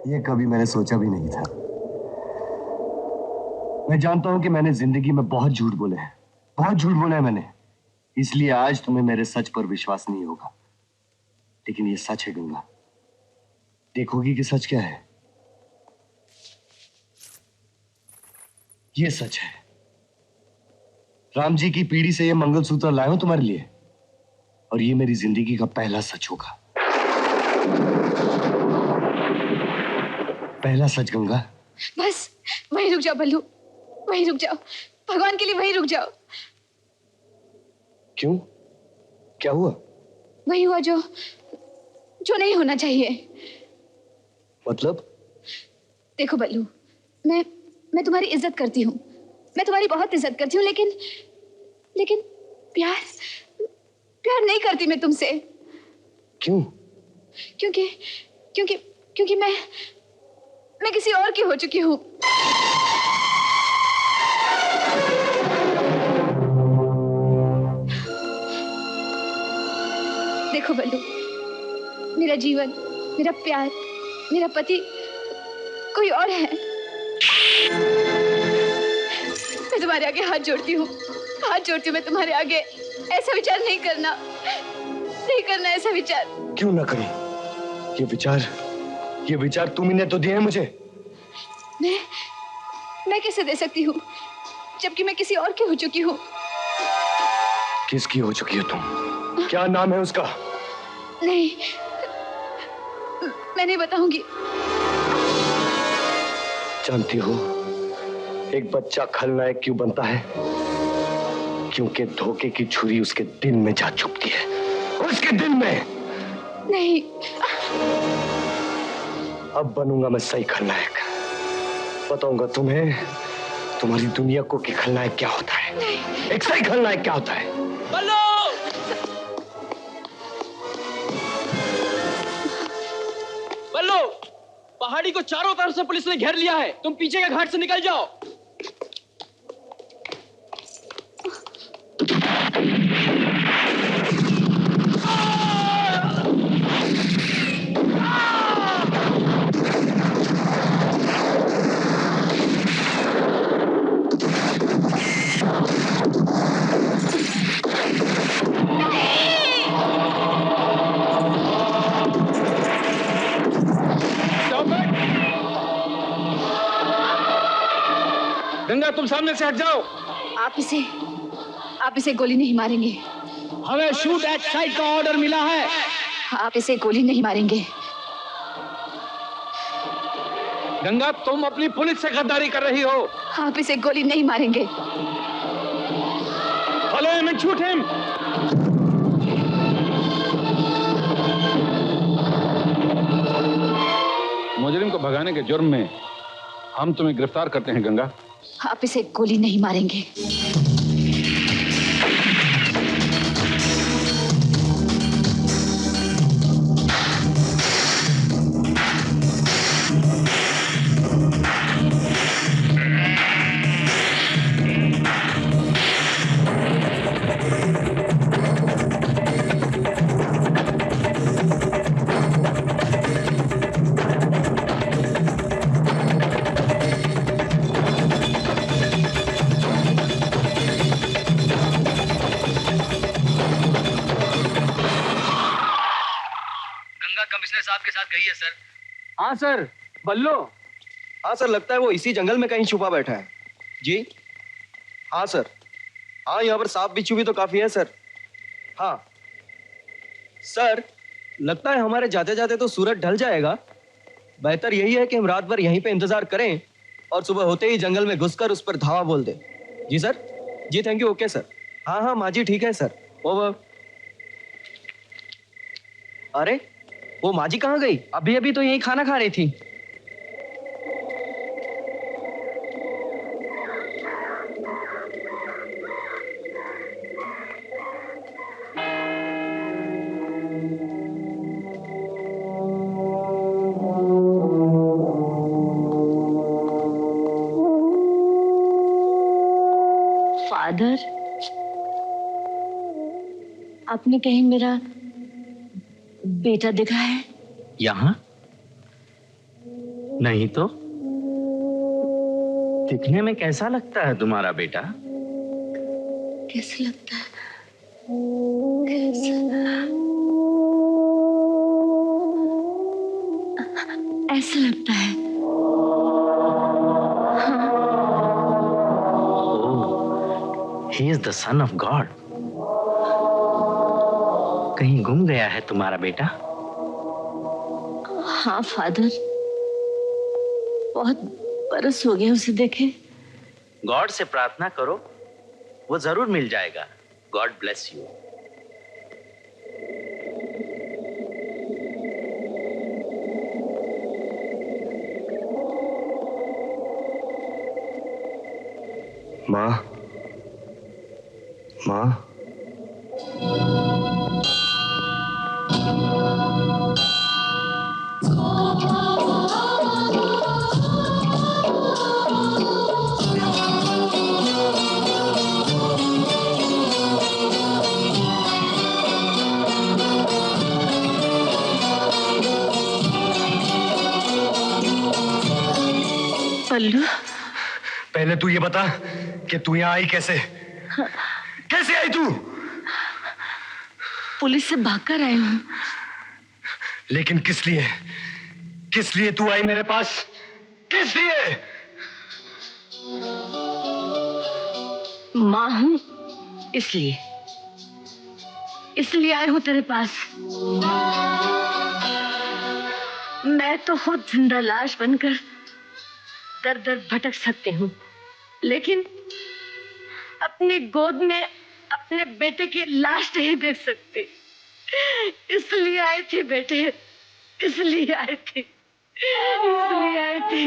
ये कभी मैंने सोचा भी नहीं था। मैं जानता हूं कि मैंने जिंदगी में बहुत झूठ बोले हैं, बहुत झूठ बोला है मैंने, इसलिए आज तुम्हें मेरे सच पर विश्वास नहीं होगा। लेकिन ये सच है गंगा, देखोगी कि सच क्या है। ये सच है, राम जी की पीढ़ी से ये मंगलसूत्र लाया हूं तुम्हारे लिए, और ये मेरी जिंदगी का पहला सच होगा। पहला सच गंगा। बस वहीं रुक जाओ बल्लू, वहीं रुक जाओ, भगवान के लिए वहीं रुक जाओ। क्यों, क्या हुआ? वही हुआ जो जो नहीं होना चाहिए। मतलब? देखो बल्लू, मैं तुम्हारी इज्जत करती हूँ, मैं तुम्हारी बहुत इज्जत करती हूँ, लेकिन लेकिन प्यार प्यार नहीं करती मैं तुमसे। क्यों? क्योंकि क्योंकि क्योंकि मैं किसी और की हो चुकी हूँ। देखो बल्लू, मेरा जीवन, मेरा प्यार, मेरा पति कोई और है। मैं तुम्हारे आगे हाथ जोड़ती हूँ, हाथ जोड़ती हूँ मैं तुम्हारे आगे। ऐसा विचार नहीं करना, नहीं करना ऐसा विचार। क्यों ना करूं? ये विचार तुम ही ने तो दिए हैं मुझे। मैं कैसे दे सकती हूँ, जबकि मैं किसी और की हो चुकी हूँ। किसकी हो चुकी हो तुम? क्या नाम है उसका? नहीं, मैं नहीं बताऊंगी। जानती हो एक बच्चा खलनायक क्यों बनता है? क्योंकि धोखे की छुरी उसके दिल में जा चुभती है, उसके दिल में। नहीं, अब बनूंगा मैं सही खलनायक, बताऊंगा तुम्हें, तुम्हारी दुनिया को कि खलनायक क्या होता है, एक सही खलनायक क्या होता है। बल्लू! बल्लू, पहाड़ी को चारों तरफ से पुलिस ने घेर लिया है, तुम पीछे के घाट से निकल जाओ। गंगा, तुम सामने से हट जाओ। आप इसे गोली नहीं मारेंगे। हमें शूट एट साइट का ऑर्डर मिला है। आप इसे गोली नहीं मारेंगे। गंगा, तुम अपनी पुलिस से गद्दारी कर रही हो। आप इसे गोली नहीं मारेंगे। Follow him and shoot him. मुजरिम को भगाने के जुर्म में हम तुम्हें गिरफ्तार करते हैं गंगा। आप इसे गोली नहीं मारेंगे। कमिश्नर साहब के साथ गई है सर। हाँ सर। बल्लो? हाँ सर, लगता है वो इसी जंगल में कहीं छुपा बैठा है। जी हाँ सर। हाँ, यहाँ पर सांप बिच्छू भी तो काफी है सर। हाँ सर, लगता है हमारे जाते जाते तो सूरज ढल जाएगा। बेहतर यही है कि हम रात भर यहीं पे इंतजार करें और सुबह होते ही जंगल में घुसकर उस पर धावा बोल दें। जी सर। जी थैंक यू। Okay sir. हाँ हाँ माँ जी ठीक है सर। ओवर। अरे वो माँ जी कहाँ गई? अभी अभी तो यही खाना खा रही थी। फादर, आपने कहीं मेरा बेटा देखा है? यहाँ? नहीं तो दिखने में कैसा लगता है तुम्हारा बेटा? कैसे लगता है? कैसा? ऐसा लगता है। He is the son of God. कहीं गुम गया है तुम्हारा बेटा? हाँ फादर, बहुत बरस हो गए उसे देखे। गॉड से प्रार्थना करो, वो जरूर मिल जाएगा। God bless you. माँ, माँ, पल्लू, पहले तू ये बता कि तू यहाँ आई कैसे? कैसे आई तू? पुलिस से भागकर आई हूँ। लेकिन किस लिए? किस लिए तू आई मेरे पास? किस लिए? माँ हूँ इसलिए, इसलिए आई हूँ तेरे पास। मैं तो खुद जिंदा लाश बनकर दर दर भटक सकती हूँ, लेकिन अपनी गोद में अपने बेटे की लाश नहीं देख सकती। इसलिए आई थी बेटे, इसलिए आई थी, इसलिए आई थी।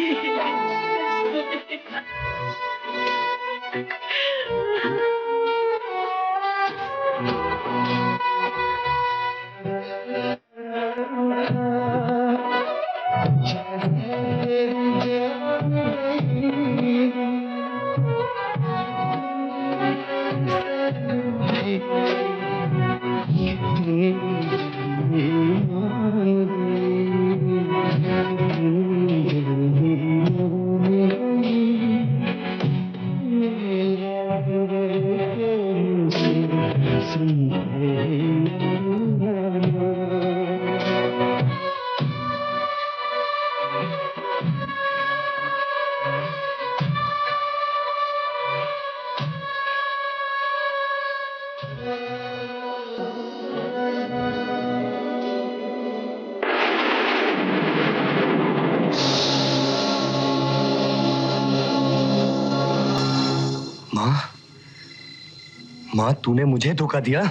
माँ, तूने मुझे धोखा दिया।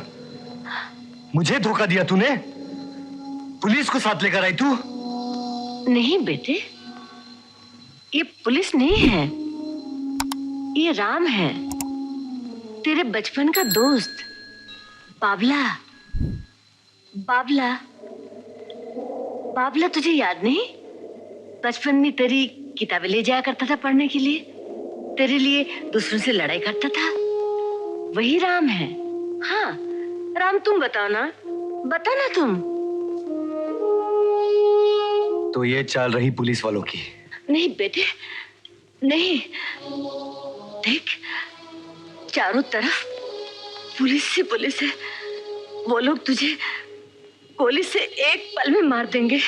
मुझे धोखा दिया तूने। पुलिस को साथ लेकर आई तू। नहीं बेटे, ये पुलिस नहीं है, ये राम है, तेरे बचपन का दोस्त। बाबला, बाबला, बाबला तुझे याद नहीं? बचपन में तेरी किताबें ले जाया करता था पढ़ने के लिए, तेरे लिए दूसरों से लड़ाई करता था। वही राम है। हाँ राम, तुम बताओ ना, बता ना तुम। तो ये चाल रही पुलिस वालों की? नहीं बेटे, नहीं। देख, चारों तरफ पुलिस ही पुलिस है। वो लोग तुझे गोली से एक पल में मार देंगे,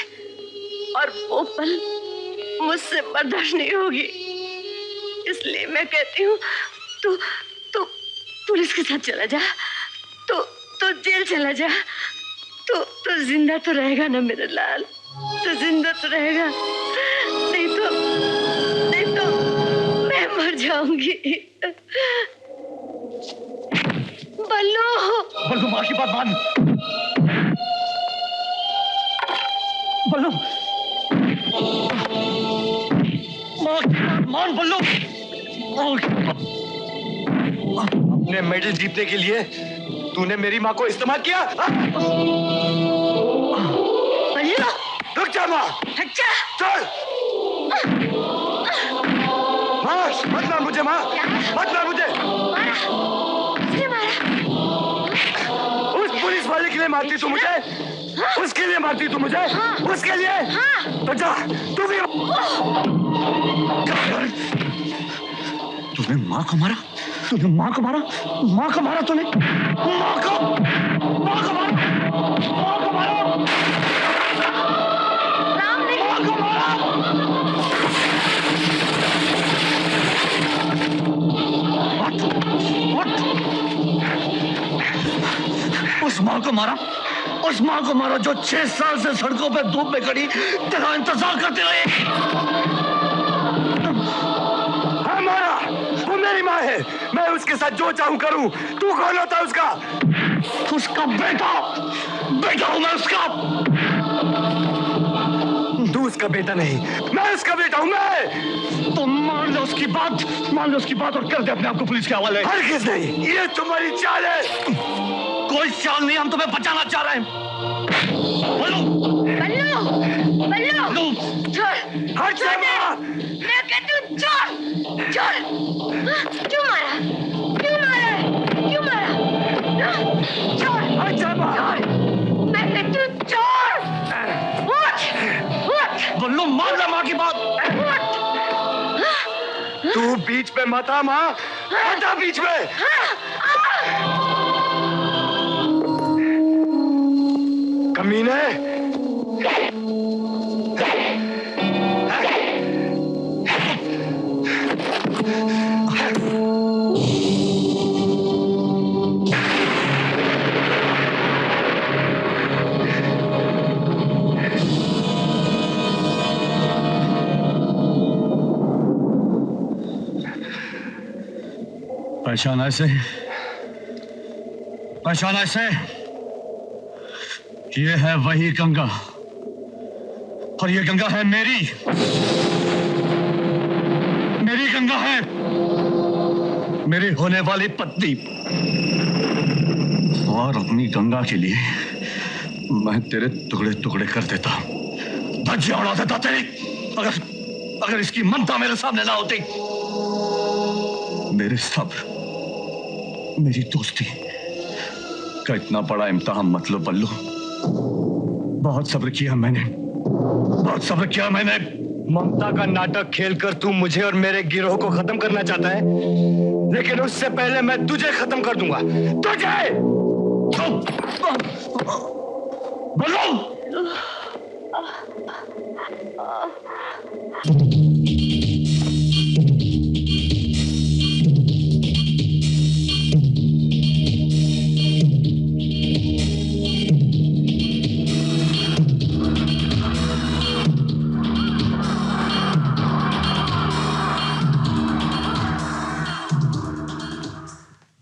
और वो पल मुझसे बर्दाश्त नहीं होगी। इसलिए मैं कहती हूँ तू पुलिस के साथ चला जा, तो जेल चला जा। तो जिंदा तो रहेगा ना मेरा लाल, तो जिंदा तो रहेगा। नहीं तो मैं मर जाऊंगी। बल्लू, बल्लू, माँ की बात मान। बल्लू, माँ की बात मान। बल्लू, अपने मेडल जीतने के लिए तूने मेरी माँ को इस्तेमाल किया। बल्लू, रुक जा माँ। हट जा। चल। माँ, मत मार मुझे। माँ, मत मार मुझे। किसने मारा? उस पुलिस वाले के लिए मारती तू मुझे? उसके लिए मारती तू मुझे? उसके लिए? तो जा तू भी। तूने माँ को मारा? तूने माँ को मारा? माँ को मारा तूने? माँ को मारा? माँ को मारा? राम ने माँ को मारा? उस माँ को मारा? उस माँ को मारा जो 6 साल से सड़कों पे धूप में खड़ी तेरा इंतजार करती रही। हाँ मारा, वो मेरी माँ है, मैं उसके साथ जो चाहूं करूं। तू कौन होता है उसका? उसका बेटा, बेटा हूं मैं उसका। तू उसका बेटा नहीं, मैं उसका बेटा हूं। मैं तो मान लो उसकी बात, मान लो उसकी बात और कर दे अपने आप को पुलिस के हवाले। हरगिज़ नहीं, ये तुम्हारी चाल है। कोई चाल नहीं, हम तुम्हें बचाना चाह रहे हैं। बोलो बल्लू, बल्लू, छोड़, हट जा माँ। मैं कहती हूँ छोड़, छोड़। क्यों मारा? क्यों मारा? क्यों मारा? छोड़, हट जा माँ। मैं कहती हूँ छोड़। उठ, उठ, बोलो, मान लो माँ की बात। उठ। तू बीच में मत आ माँ, हटा बीच में। कमीने, पहचाना इसे? पहचाना इसे? ये है वही गंगा, और ये गंगा है मेरी गंगा है, मेरी होने वाली पत्नी। और अपनी गंगा के लिए मैं तेरे टुकड़े टुकड़े कर देता, धज्जियां उड़ा देता तेरी, अगर इसकी ममता मेरे सामने ना होती। मेरे सब्र, मेरी दोस्ती का इतना बड़ा इम्तिहान मत लो बल्लू। बहुत सब्र किया मैंने, बहुत सब्र किया मैंने। ममता का नाटक खेलकर तू मुझे और मेरे गिरोह को खत्म करना चाहता है, लेकिन उससे पहले मैं तुझे खत्म कर दूंगा। तुझे बल्लू,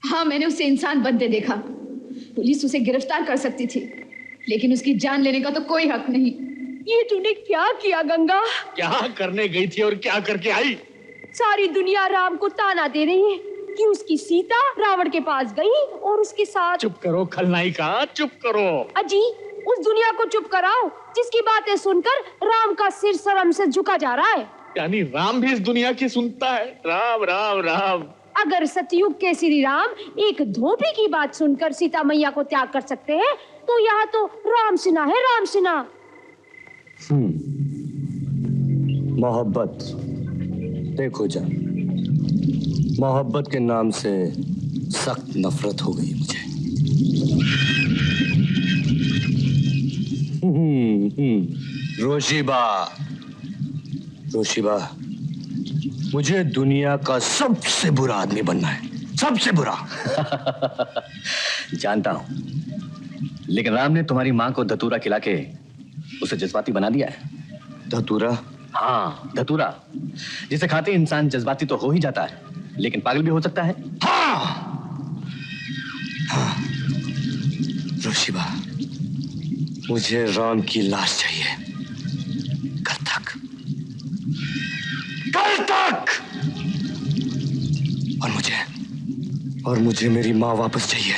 हाँ, मैंने उसे इंसान बनते देखा। पुलिस उसे गिरफ्तार कर सकती थी, लेकिन उसकी जान लेने का तो कोई हक नहीं। ये तूने क्या किया गंगा? क्या करने गई थी और क्या करके आई? सारी दुनिया राम को ताना दे रही है कि उसकी सीता रावण के पास गई और उसके साथ। चुप करो खलनायिका, चुप करो। अजी, उस दुनिया को चुप कराओ जिसकी बातें सुनकर राम का सिर शर्म से झुका जा रहा है। यानी राम भी इस दुनिया की सुनता है? राम राम राम। अगर सतयुग के श्री राम एक धोबी की बात सुनकर सीता मैया को त्याग कर सकते हैं, तो यहाँ तो राम सिन्हा है, राम सिन्हा। मोहब्बत, देखो जा, मोहब्बत के नाम से सख्त नफरत हो गई मुझे। रोशीबा, रोशीबा, मुझे दुनिया का सबसे बुरा आदमी बनना है, सबसे बुरा। जानता हूं, लेकिन राम ने तुम्हारी मां को धतूरा खिला के उसे जज्बाती बना दिया है। धतूरा? हाँ, धतूरा, जिसे खाते इंसान जज्बाती तो हो ही जाता है, लेकिन पागल भी हो सकता है। हाँ, हाँ। रोशीबा, मुझे राम की लाश चाहिए, कल तक, कल तक। और मुझे मेरी माँ वापस चाहिए।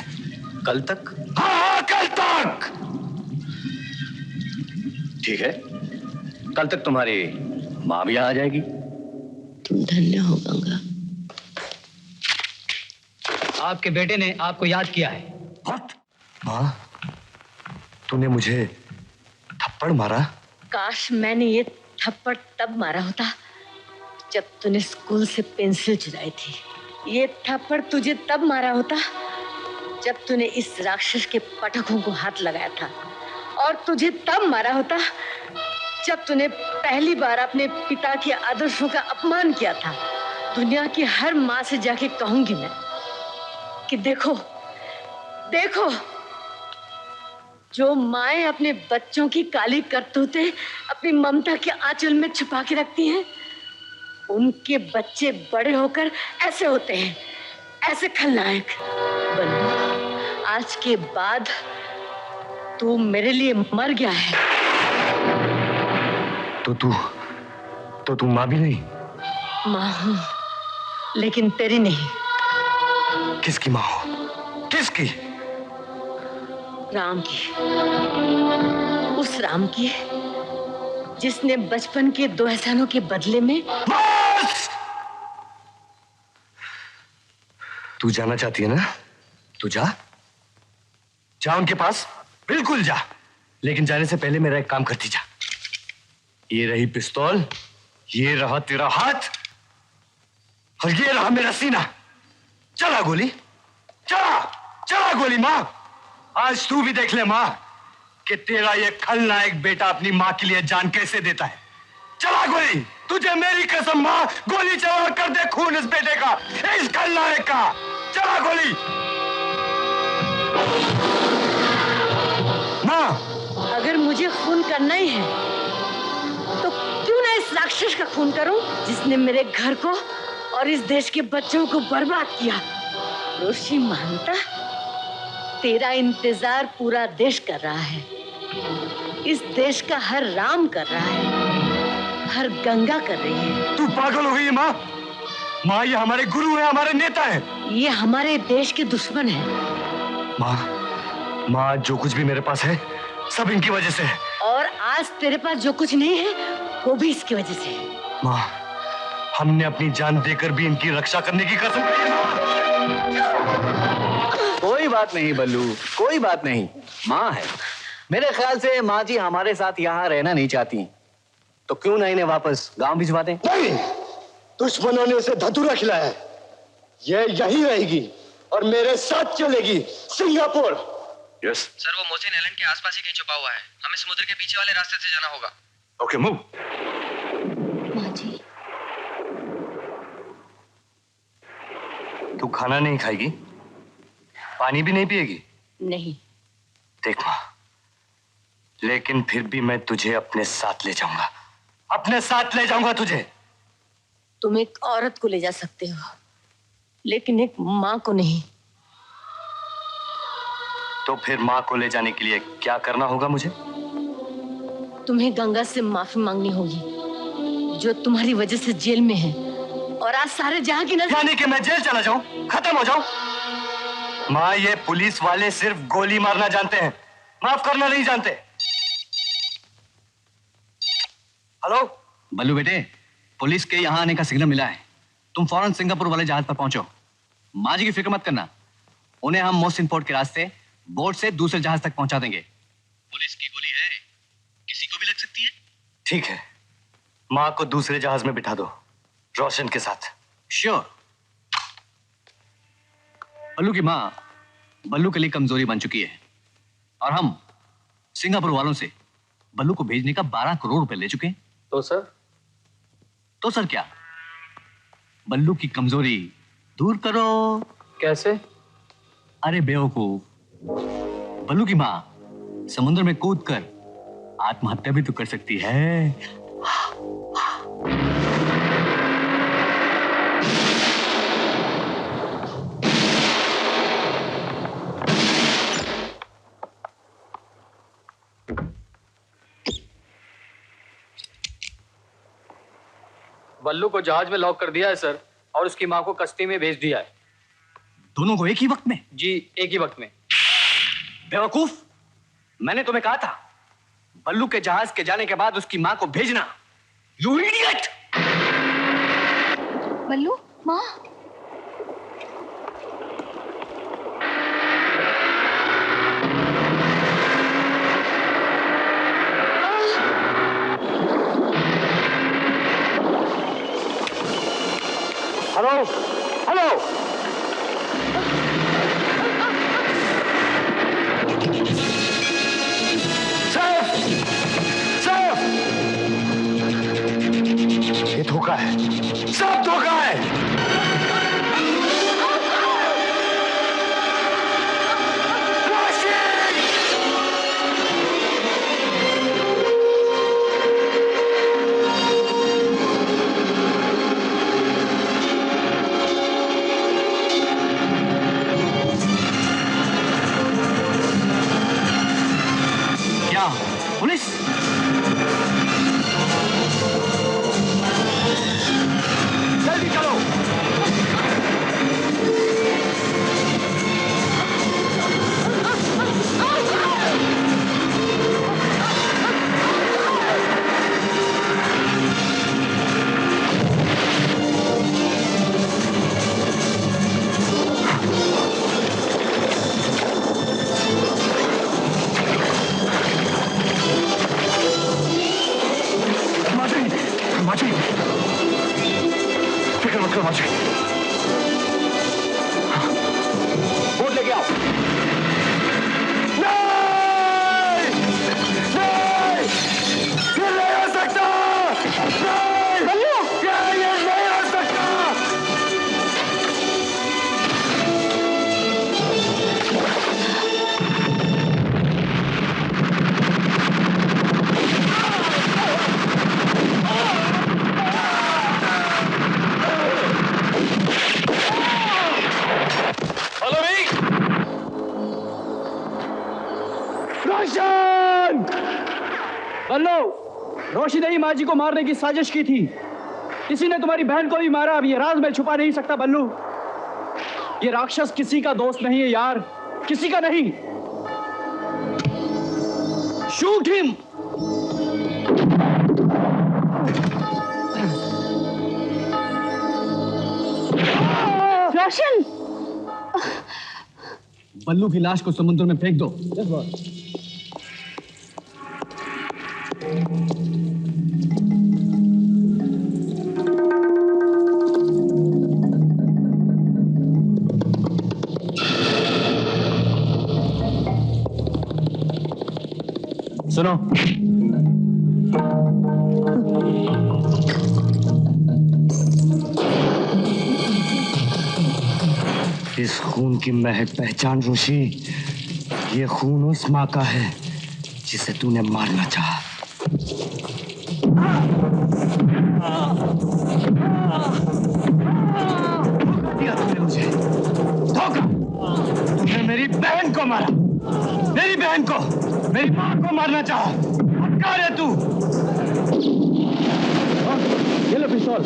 कल तक? हाँ, कल तक। ठीक है, कल तक तुम्हारी माँ भी आ जाएगी। तुम धन्य हो गंगा। आपके बेटे ने आपको याद किया है। माँ, तूने मुझे थप्पड़ मारा? काश मैंने ये थप्पड़ तब मारा होता जब तूने स्कूल से पेंसिल चुराई थी। ये थप्पड़ तुझे तब मारा होता जब तूने इस राक्षस के पटकों को हाथ लगाया था, और तुझे तब मारा होता जब तूने पहली बार अपने पिता के आदर्शों का अपमान किया था। दुनिया की हर माँ से जाके कहूंगी मैं कि देखो देखो, जो माएं अपने बच्चों की काली करतूतें अपनी ममता के आंचल में छुपा के रखती हैं, उनके बच्चे बड़े होकर ऐसे होते हैं, ऐसे खलनायक। बल्लू, आज के बाद तू मेरे लिए मर गया है। तो तू माँ भी नहीं? माँ हूँ, लेकिन तेरी नहीं। किसकी माँ हो? किसकी? राम की। उस राम की जिसने बचपन के 2 एहसानों के बदले में। तू जाना चाहती है ना? तू जा उनके पास, बिल्कुल जा, लेकिन जाने से पहले मेरा एक काम करती जा। ये रही पिस्तौल, ये रहा तेरा हाथ, और ये रहा मेरा सीना। चला गोली, चला गोली। माँ, आज तू भी देख ले माँ कि तेरा ये खलनायक बेटा अपनी माँ के लिए जान कैसे देता है। चला गोली, तुझे मेरी कसम माँ, गोली चला कर दे खून इस बेटे का, इस खलनायक का। चला गोली माँ। अगर मुझे खून करना ही है तो क्यों ना इस राक्षस का खून करूं जिसने मेरे घर को और इस देश के बच्चों को बर्बाद किया। ऋषि महंता, तेरा इंतजार पूरा देश कर रहा है। इस देश का हर राम कर रहा है, हर गंगा कर रही है। तू पागल हो गई है माँ? माँ, ये हमारे गुरु है, हमारे नेता है। ये हमारे देश के दुश्मन है। माँ, जो कुछ भी मेरे पास है सब इनकी वजह से है। और आज तेरे पास जो कुछ नहीं है वो भी इसकी वजह से है। माँ, हमने अपनी जान देकर भी इनकी रक्षा करने की कसम खाई है। कोई बात नहीं बल्लू, कोई बात नहीं। माँ है, मेरे ख्याल से माँ जी हमारे साथ यहाँ रहना नहीं चाहती, तो क्यों ना इन्हें वापस गांव भिजवा दें? नहीं, दुश्मनों ने उसे धतूरा खिलाया है। ये यहीं रहेगी और मेरे साथ चलेगी सिंगापुर। यस सर, वो मोहसिन आइलैंड के आसपास ही कहीं छुपा हुआ है। हमें समुद्र के पीछे वाले रास्ते से जाना होगा। Okay, move. माँ जी, तू खाना नहीं खाएगी? पानी भी नहीं पिएगी? नहीं। देख माँ, लेकिन फिर भी मैं तुझे अपने साथ ले जाऊंगा, अपने साथ ले जाऊंगा तुझे। तुम एक औरत को ले जा सकते हो, लेकिन एक माँ को नहीं। तो फिर माँ को ले जाने के लिए क्या करना होगा मुझे? तुम्हें गंगा से माफी मांगनी होगी, जो तुम्हारी वजह से जेल में है और आज सारे जहां की नजर। यानी कि मैं जेल चला जाऊं, खत्म हो जाऊं? माँ, ये पुलिस वाले सिर्फ गोली मारना जानते हैं, माफ करना नहीं जानते। हेलो बल्लू बेटे, पुलिस के यहाँ आने का सिग्नल मिला है। तुम फौरन सिंगापुर वाले जहाज पर पहुंचो। माँ जी की फिक्र मत करना, उन्हें हम मोहसिन पोर्ट के रास्ते बोट से दूसरे जहाज तक पहुंचा देंगे। पुलिस की गोली है, किसी को भी लग सकती है। ठीक है, माँ को दूसरे जहाज में बिठा दो, रोशन के साथ। श्योर। बल्लू की माँ बल्लू के लिए कमजोरी बन चुकी है, और हम सिंगापुर वालों से बल्लू को भेजने का 12 करोड़ रुपए ले चुके हैं। तो सर क्या, बल्लू की कमजोरी दूर करो। कैसे? अरे बेवकूफ, बल्लू की माँ समुद्र में कूदकर आत्महत्या भी तो कर सकती है। बल्लू को जहाज में लॉक कर दिया है सर, और उसकी माँ को कश्ती में भेज दिया है। दोनों को एक ही वक्त में? जी, एक ही वक्त में। बेवकूफ, मैंने तुम्हें कहा था बल्लू के जहाज के जाने के बाद उसकी माँ को भेजना। You idiot! बल्लू, माँ। हेलो हेलो सैफ सैफ ये धोखा है सब धोखा है पुलिस जल्दी चलो फिक्र मत करो माजी बोर्ड लेके आओ नहीं नहीं ये नहीं हो सकता नहीं ये नहीं हो सकता रोशन! बल्लो, रोशी ने ही माँ जी को मारने की साजिश की थी। किसी ने तुम्हारी बहन को भी मारा। अब ये राज मैं छुपा नहीं सकता बल्लू। ये राक्षस किसी का दोस्त नहीं है यार, किसी का नहीं। Shoot him. रोशन! बल्लू की लाश को समुद्र में फेंक दो। सुनो, इस खून की महक पहचान रोशी, ये खून उस माँ का है जिसे तूने मारना चाहा। दिया तूने मुझे धोखा। तूने मेरी बहन को मारा, मेरी बहन को, मेरी माँ को मारना चाहा। हत्यार है तू। ये लो पिस्तौल।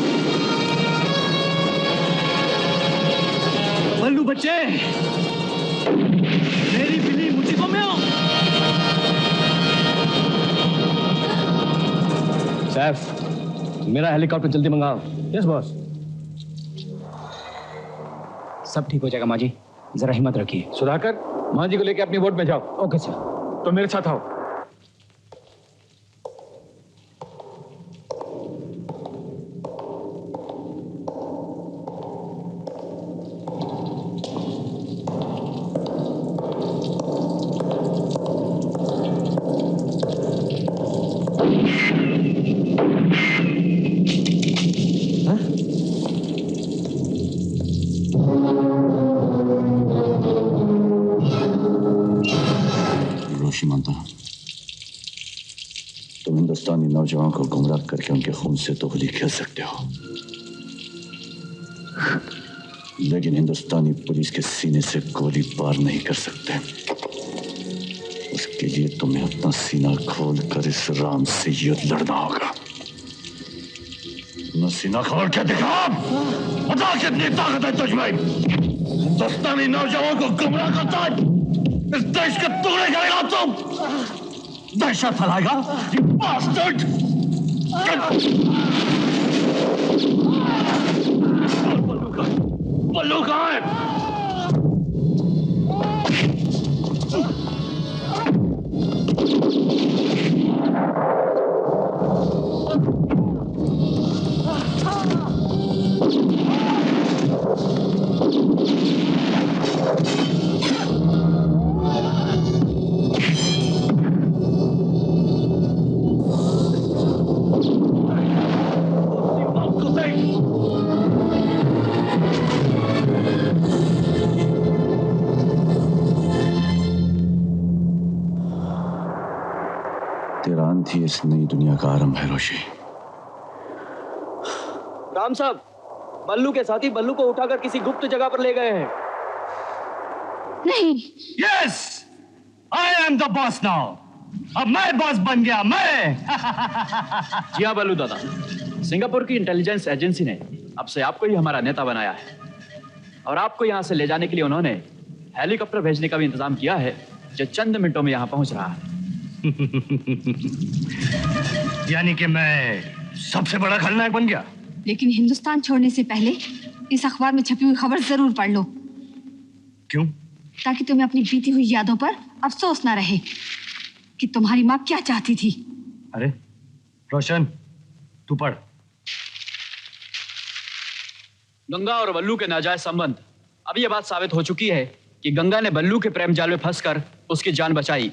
बल्लू बच्चे, मेरी बिल्ली मुझी को मैं हूं। सैफ, मेरा हेलीकॉप्टर जल्दी मंगाओ। Yes boss. सब ठीक हो जाएगा माँ जी, जरा हिम्मत रखिए। सुधाकर, माँ जी को लेके अपनी बोट में जाओ। Okay sir. तो मेरे साथ आओ। मानता तुम हिंदुस्तानी नौजवान को गुमराह करके उनके खून से तो गोली खेल सकते हो, लेकिन हिंदुस्तानी पुलिस के सीने से गोली पार नहीं कर सकते। उसके लिए तुम्हें अपना सीना खोल कर इस राम से युद्ध लड़ना होगा। अपना सीना खोल के दिखा, बता कितनी ताकत है तुझमें। हिंदुस्तानी नौजवान को गुमराह करता है, इस देश के टुकड़े करेगा तुम, दहशत फैलाएगा, you bastard! बल्लू कहाँ है? नाम थी इस नई दुनिया का आरंभ है रोशी। राम साहब, बल्लू के साथी बल्लू को उठाकर किसी गुप्त जगह पर ले गए हैं। नहीं। Yes, I am the boss now. अब मैं बॉस बन गया, मैं। जी हाँ बल्लू दादा, सिंगापुर की इंटेलिजेंस एजेंसी ने अब से आपको ही हमारा नेता बनाया है और आपको यहाँ से ले जाने के लिए उन्होंने हेलीकॉप्टर भेजने का भी इंतजाम किया है, जो चंद मिनटों में यहाँ पहुंच रहा है। यानी कि मैं सबसे बड़ा खलनायक बन गया। लेकिन हिंदुस्तान छोड़ने से पहले इस अखबार में छपी हुई खबर जरूर पढ़ लो। क्यों? ताकि तुम्हें अपनी बीती हुई यादों पर अफसोस ना रहे कि तुम्हारी माँ क्या चाहती थी। अरे रोशन, तू पढ़। गंगा और बल्लू के नाजायज संबंध। अब यह बात साबित हो चुकी है कि गंगा ने बल्लू के प्रेम जाल में फंसकर उसकी जान बचाई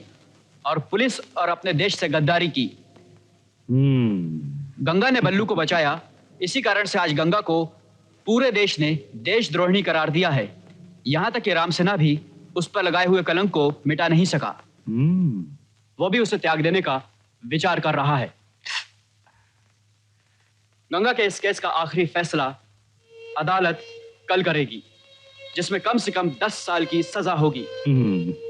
और पुलिस और अपने देश से गद्दारी की। गंगा ने बल्लू को बचाया, इसी कारण से आज गंगा को पूरे देश ने देशद्रोहिणी करार दिया है। यहां तक कि रामसेना भी उस पर लगाए हुए कलंक को मिटा नहीं सका। वो भी उसे त्याग देने का विचार कर रहा है। गंगा के इस केस का आखिरी फैसला अदालत कल करेगी, जिसमें कम से कम 10 साल की सजा होगी।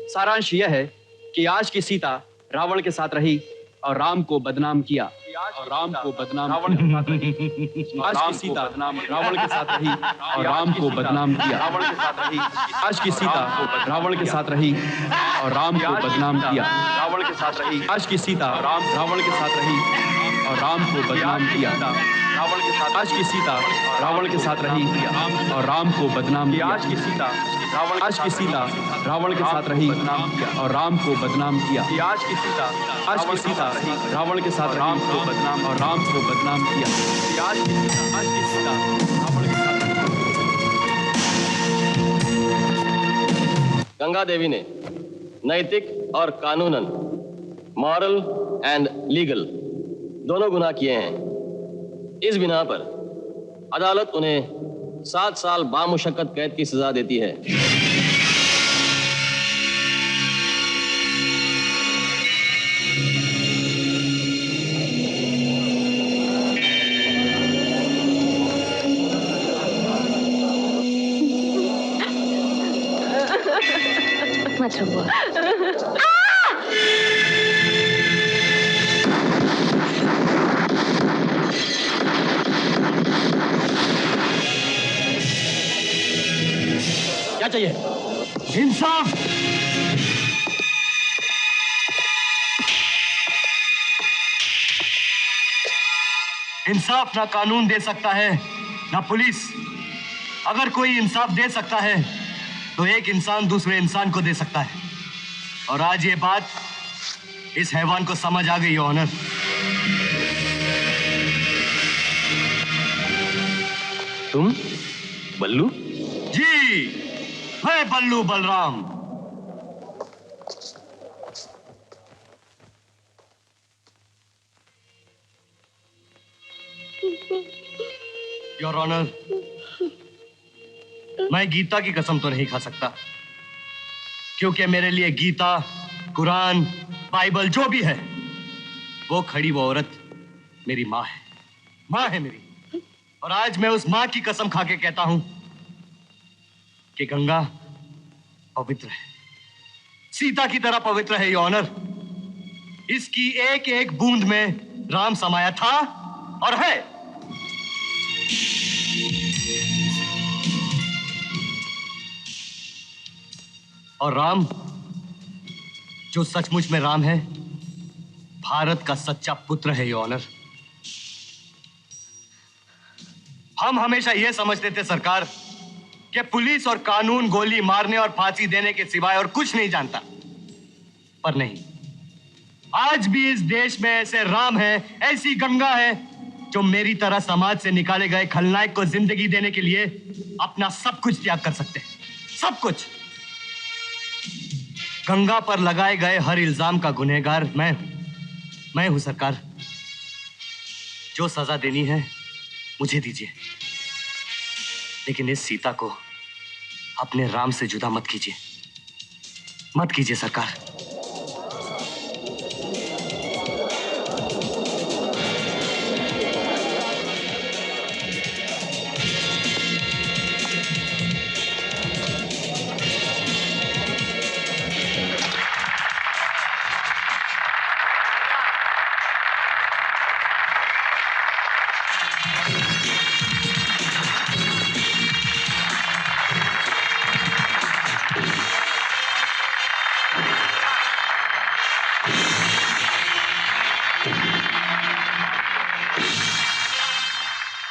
सारांश यह है कि आज की सीता रावण के साथ रही और राम को बदनाम किया। और राम को बदनाम रावण के साथ रही। आज की सीता रावण के साथ रही और राम को बदनाम किया। रावण के साथ रही। आज की सीता रावण के साथ रही और राम को बदनाम किया। रावण के साथ रही। आज की सीता रावण के साथ रही और राम को बदनाम किया। रावण के साथ आज की सीता रावण के साथ रही और राम को बदनाम किया। आज की सीता आज की सीता रावण के साथ रही और राम को बदनाम किया। आज की सीता रावण के साथ राम को बदनाम और राम को बदनाम किया। आज की सीता रावण के साथ। गंगा देवी ने नैतिक और कानूनन, मॉरल एंड लीगल दोनों गुनाह किए हैं। इस बिना पर अदालत उन्हें 7 साल बामुशक्कत कैद की सजा देती है। मत रो। क्या चाहिए? इंसाफ। इंसाफ ना कानून दे सकता है ना पुलिस। अगर कोई इंसाफ दे सकता है तो एक इंसान दूसरे इंसान को दे सकता है। और आज ये बात इस हैवान को समझ आ गई, ऑनर। तुम बल्लू? जी, मैं बल्लू बलराम। योर ऑनर, मैं गीता की कसम तो नहीं खा सकता, क्योंकि मेरे लिए गीता, कुरान, बाइबल जो भी है, वो खड़ी वो औरत मेरी माँ है। माँ है मेरी। और आज मैं उस माँ की कसम खा के कहता हूं कि गंगा पवित्र है, सीता की तरह पवित्र है। ये ऑनर, इसकी एक एक बूंद में राम समाया था और है। और राम, जो सचमुच में राम है, भारत का सच्चा पुत्र है। ये ऑनर, हम हमेशा यह समझते थे सरकार कि पुलिस और कानून गोली मारने और फांसी देने के सिवाय और कुछ नहीं जानता, पर नहीं। आज भी इस देश में ऐसे राम है, ऐसी गंगा है, जो मेरी तरह समाज से निकाले गए खलनायक को जिंदगी देने के लिए अपना सब कुछ त्याग कर सकते हैं। सब कुछ। गंगा पर लगाए गए हर इल्जाम का गुनहगार मैं हूं सरकार। जो सजा देनी है मुझे दीजिए, लेकिन इस सीता को अपने राम से जुदा मत कीजिए, मत कीजिए सरकार।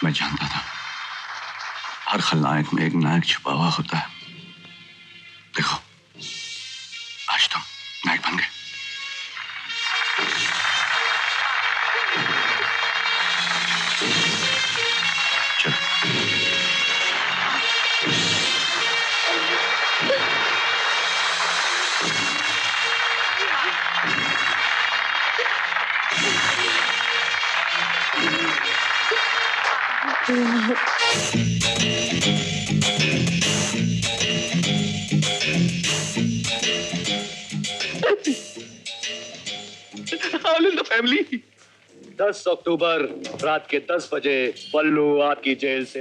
मैं जानता था हर खलनायक में एक नायक छुपा हुआ होता है। देखो आज तुम नायक बन गए। All in the family. 10 अक्टूबर रात के 10 बजे बल्लू आपकी जेल से